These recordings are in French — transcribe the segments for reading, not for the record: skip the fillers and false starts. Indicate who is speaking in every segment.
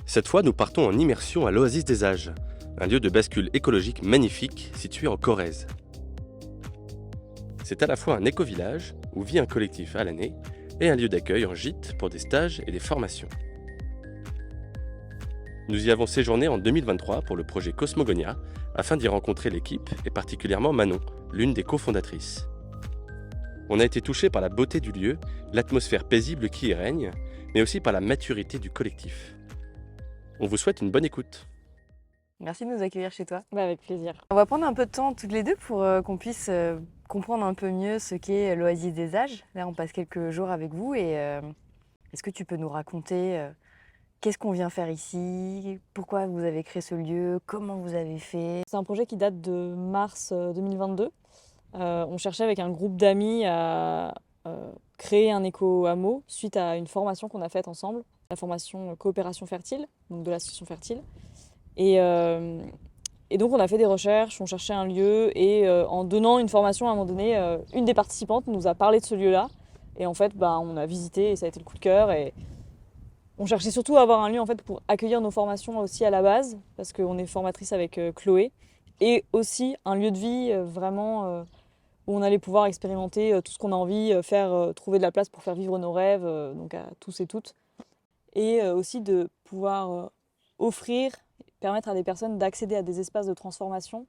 Speaker 1: Cette fois, nous partons en immersion à l'Oasis des Âges, un lieu de bascule écologique magnifique situé en Corrèze. C'est à la fois un éco-village, où vit un collectif à l'année, et un lieu d'accueil en gîte pour des stages et des formations. Nous y avons séjourné en 2023 pour le projet Cosmogonia, afin d'y rencontrer l'équipe, et particulièrement Manon, l'une des cofondatrices. On a été touché par la beauté du lieu, l'atmosphère paisible qui y règne, mais aussi par la maturité du collectif. On vous souhaite une bonne écoute.
Speaker 2: Merci de nous accueillir chez toi.
Speaker 3: Avec plaisir.
Speaker 2: On va prendre un peu de temps toutes les deux pour qu'on puisse comprendre un peu mieux ce qu'est l'Oasis des Âges. Là, on passe quelques jours avec vous et est-ce que tu peux nous raconter qu'est-ce qu'on vient faire ici, pourquoi vous avez créé ce lieu, comment vous avez fait?
Speaker 3: C'est un projet qui date de mars 2022. On cherchait avec un groupe d'amis à créer un éco-hameau suite à une formation qu'on a faite ensemble, la formation Coopération Fertile, donc de l'association Fertile. Et donc on a fait des recherches, on cherchait un lieu et en donnant une formation à un moment donné, une des participantes nous a parlé de ce lieu-là. Et en fait, on a visité et ça a été le coup de cœur. Et on cherchait surtout à avoir un lieu en fait, pour accueillir nos formations aussi à la base, parce qu'on est formatrice avec Chloé. Et aussi un lieu de vie vraiment où on allait pouvoir expérimenter tout ce qu'on a envie, trouver de la place pour faire vivre nos rêves, donc à tous et toutes. Et aussi de pouvoir permettre à des personnes d'accéder à des espaces de transformation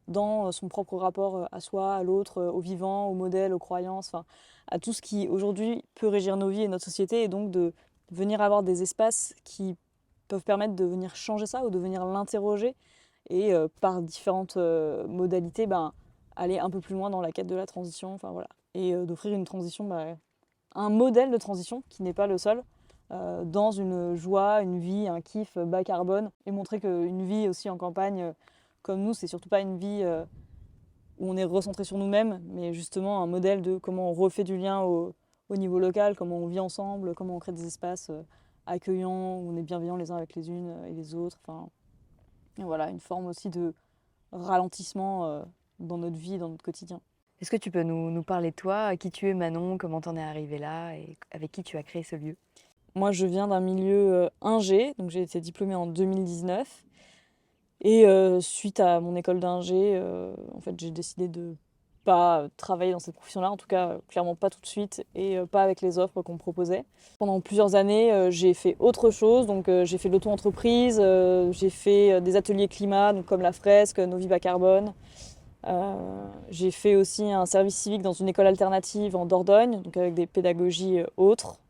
Speaker 3: dans son propre rapport à soi, à l'autre, au vivant, au modèle, aux croyances, à tout ce qui aujourd'hui peut régir nos vies et notre société, et donc de venir avoir des espaces qui peuvent permettre de venir changer ça ou de venir l'interroger et par différentes modalités aller un peu plus loin dans la quête de la transition, et d'offrir une transition, un modèle de transition qui n'est pas le seul, dans une joie, une vie, un kiff bas carbone, et montrer qu'une vie aussi en campagne comme nous, c'est surtout pas une vie où on est recentré sur nous-mêmes, mais justement un modèle de comment on refait du lien au niveau local, comment on vit ensemble, comment on crée des espaces accueillants, où on est bienveillants les uns avec les unes et les autres. Et voilà, une forme aussi de ralentissement dans notre vie, dans notre quotidien.
Speaker 2: Est-ce que tu peux nous parler de toi, qui tu es Manon, comment t'en es arrivée là et avec qui tu as créé ce lieu?
Speaker 3: Moi, je viens d'un milieu ingé, donc j'ai été diplômée en 2019. Et suite à mon école d'ingé, en fait, j'ai décidé de pas travailler dans cette profession-là, en tout cas clairement pas tout de suite et pas avec les offres qu'on me proposait. Pendant plusieurs années, j'ai fait autre chose, donc j'ai fait de l'auto-entreprise, j'ai fait des ateliers climat, donc comme la fresque, Nos vies bas carbone. J'ai fait aussi un service civique dans une école alternative en Dordogne, donc avec des pédagogies autres.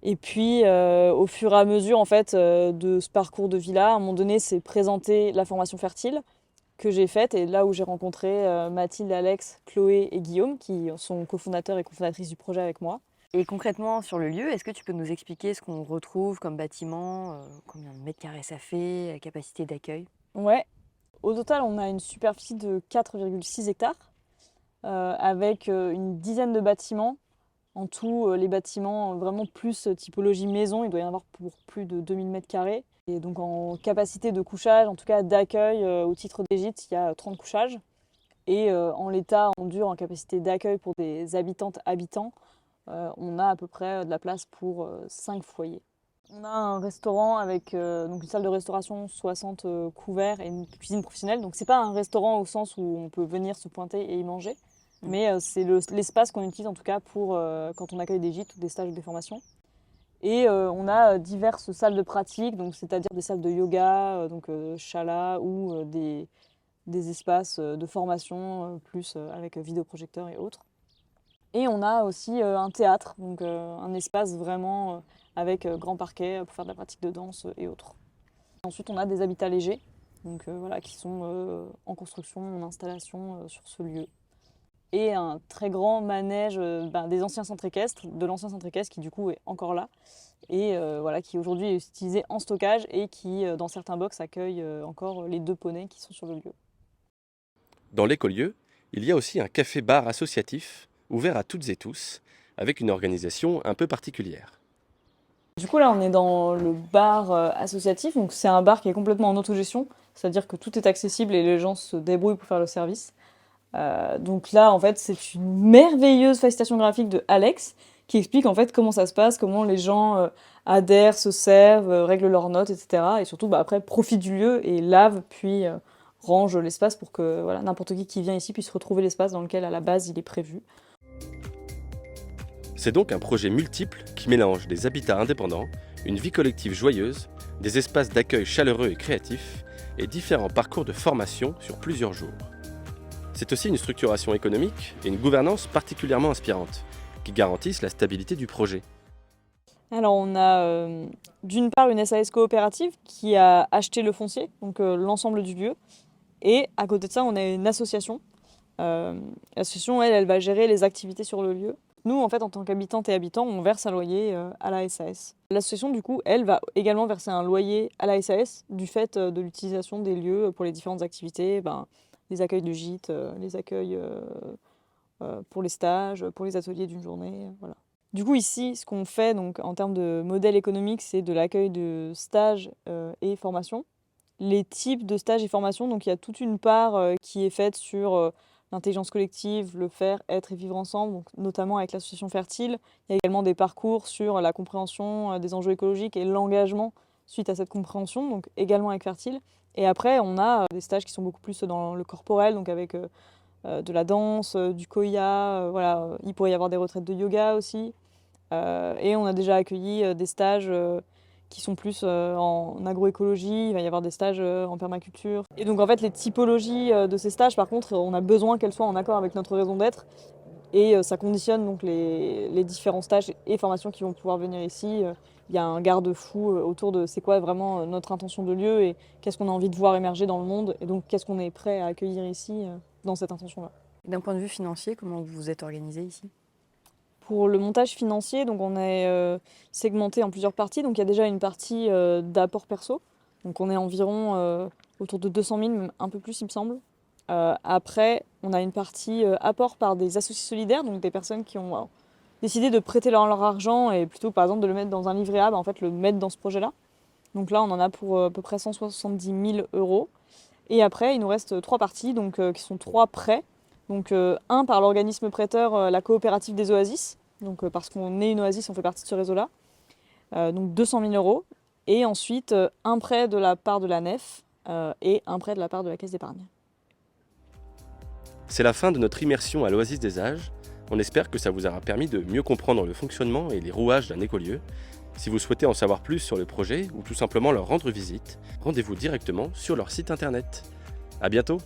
Speaker 3: Et puis, au fur et à mesure en fait, de ce parcours de vie-là, à un moment donné, s'est présentée la formation Fertile que j'ai faite, et là où j'ai rencontré Mathilde, Alex, Chloé et Guillaume, qui sont cofondateurs et cofondatrices du projet avec moi.
Speaker 2: Et concrètement, sur le lieu, est-ce que tu peux nous expliquer ce qu'on retrouve comme bâtiment, combien de mètres carrés ça fait, la capacité d'accueil?
Speaker 3: Ouais, au total, on a une superficie de 4,6 hectares, avec une dizaine de bâtiments. En tout, les bâtiments vraiment plus typologie maison, il doit y en avoir pour plus de 2000 mètres carrés. Et donc en capacité de couchage, en tout cas d'accueil au titre des gîtes, il y a 30 couchages. Et en l'état en dur, en capacité d'accueil pour des habitants, on a à peu près de la place pour 5 foyers. On a un restaurant avec donc une salle de restauration, 60 couverts et une cuisine professionnelle. Donc c'est pas un restaurant au sens où on peut venir se pointer et y manger. Mais c'est l'espace qu'on utilise en tout cas pour quand on accueille des gîtes ou des stages ou des formations. Et on a diverses salles de pratique, donc c'est-à-dire des salles de yoga, shala, ou des espaces de formation, plus avec vidéoprojecteurs et autres. Et on a aussi un théâtre, donc un espace vraiment avec grand parquet pour faire de la pratique de danse et autres. Ensuite, on a des habitats légers, donc qui sont en construction, en installation sur ce lieu. Et un très grand manège des anciens centres équestres, de l'ancien centre équestre qui du coup est encore là, et qui aujourd'hui est utilisé en stockage et qui dans certains box accueille encore les 2 poneys qui sont sur le lieu.
Speaker 1: Dans l'écolieu, il y a aussi un café-bar associatif, ouvert à toutes et tous, avec une organisation un peu particulière.
Speaker 3: Du coup là on est dans le bar associatif, donc c'est un bar qui est complètement en autogestion, c'est-à-dire que tout est accessible et les gens se débrouillent pour faire le service. Donc là, en fait, c'est une merveilleuse facilitation graphique de Alex qui explique en fait comment ça se passe, comment les gens adhèrent, se servent, règlent leurs notes, etc. Et surtout, après, profitent du lieu et lavent, puis rangent l'espace pour que voilà, n'importe qui vient ici puisse retrouver l'espace dans lequel, à la base, il est prévu.
Speaker 1: C'est donc un projet multiple qui mélange des habitats indépendants, une vie collective joyeuse, des espaces d'accueil chaleureux et créatifs, et différents parcours de formation sur plusieurs jours. C'est aussi une structuration économique et une gouvernance particulièrement inspirantes, qui garantissent la stabilité du projet.
Speaker 3: Alors on a d'une part une SAS coopérative qui a acheté le foncier, donc l'ensemble du lieu, et à côté de ça on a une association. L'association, elle va gérer les activités sur le lieu. Nous, en fait, en tant qu'habitantes et habitants, on verse un loyer à la SAS. L'association, du coup, elle va également verser un loyer à la SAS du fait de l'utilisation des lieux pour les différentes activités, les accueils de gîtes, les accueils pour les stages, pour les ateliers d'une journée, voilà. Du coup, ici, ce qu'on fait donc, en termes de modèle économique, c'est de l'accueil de stages et formations. Les types de stages et formations, donc il y a toute une part qui est faite sur l'intelligence collective, le faire, être et vivre ensemble, donc notamment avec l'association Fertile. Il y a également des parcours sur la compréhension des enjeux écologiques et l'engagement suite à cette compréhension, donc également avec Fertile. Et après, on a des stages qui sont beaucoup plus dans le corporel, donc avec de la danse, du koya, voilà. Il pourrait y avoir des retraites de yoga aussi. Et on a déjà accueilli des stages qui sont plus en agroécologie, il va y avoir des stages en permaculture. Et donc en fait les typologies de ces stages, par contre, on a besoin qu'elles soient en accord avec notre raison d'être. Et ça conditionne donc les différents stages et formations qui vont pouvoir venir ici. Il y a un garde-fou autour de c'est quoi vraiment notre intention de lieu et qu'est-ce qu'on a envie de voir émerger dans le monde. Et donc qu'est-ce qu'on est prêt à accueillir ici dans cette intention-là.
Speaker 2: D'un point de vue financier, comment vous vous êtes organisé ici ?
Speaker 3: Pour le montage financier, donc on est segmenté en plusieurs parties. Donc il y a déjà une partie d'apport perso. Donc on est environ autour de 200 000, même un peu plus il me semble. Après, on a une partie apport par des associés solidaires, donc des personnes qui ont décidé de prêter leur argent et plutôt par exemple de le mettre dans un livret A, en fait le mettre dans ce projet-là. Donc là on en a pour à peu près 170 000 €. Et après il nous reste 3 parties donc, qui sont 3 prêts. Donc un par l'organisme prêteur, la coopérative des oasis, donc parce qu'on est une oasis, on fait partie de ce réseau-là, donc 200 000 €, et ensuite un prêt de la part de la nef et un prêt de la part de la caisse d'épargne.
Speaker 1: C'est la fin de notre immersion à l'Oasis des Âges. On espère que ça vous aura permis de mieux comprendre le fonctionnement et les rouages d'un écolieu. Si vous souhaitez en savoir plus sur le projet ou tout simplement leur rendre visite, rendez-vous directement sur leur site internet. À bientôt!